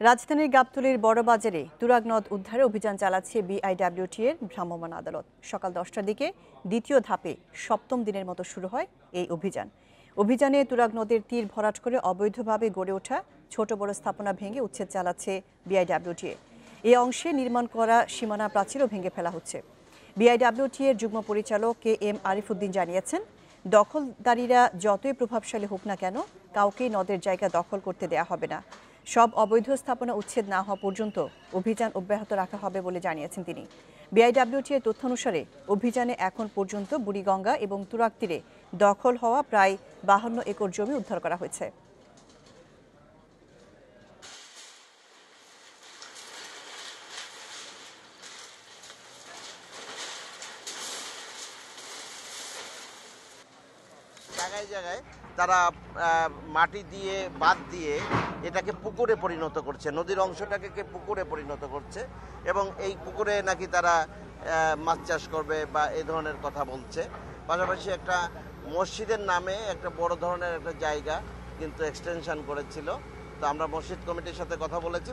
রাজধানীর গাবতলীর বড়বাজারে তুরাগ নদ উদ্ধারে অভিযান চালাচ্ছে বিআইডব্লিউটি এর ভ্রাম্যমাণ আদালত। সকাল 10টার দিকে দ্বিতীয় ধাপে সপ্তম দিনের মতো শুরু হয় এই অভিযানে তুরাগ নদের তীর ভরাট করে অবৈধভাবে গড়ে ওঠা ছোট বড় স্থাপনা ভেঙে উচ্ছেদ চালাচ্ছে বিআইডব্লিউটি। এই অংশে নির্মাণ করা সীমানা প্রাচীরও ভেঙে ফেলা হচ্ছে। বিআইডব্লিউটি এর যুগ্ম পরিচালক KM আরিফুদ্দিন জানিয়েছেন, দখলদারীরা যতই প্রভাবশালী হোক না কেন কাউকেই নদের জায়গা দখল করতে দেয়া হবে না। সব অবৈধ স্থাপনা উচ্ছেদ না হওয়া পর্যন্ত অভিযান অব্যাহত রাখা হবে বলে জানিয়েছেন তিনি। বিআইডব্লিউটি এর তথ্যানুসারে অভিযানে এখন পর্যন্ত বুড়িগঙ্গা এবং তুরাগ তীরে দখল হওয়া প্রায় 52 একর জমি উদ্ধার করা হয়েছে। জায়গায় জায়গায় তারা মাটি দিয়ে বাঁধ দিয়ে এটাকে পুকুরে পরিণত করছে, নদীর অংশটাকে পুকুরে পরিণত করছে এবং এই পুকুরে নাকি তারা মাছ চাষ করবে বা এই ধরনের কথা বলছে। পাশাপাশি একটা মসজিদের নামে একটা বড় ধরনের একটা জায়গা কিন্তু এক্সটেনশন করেছিল। তো আমরা মসজিদ কমিটির সাথে কথা বলেছি।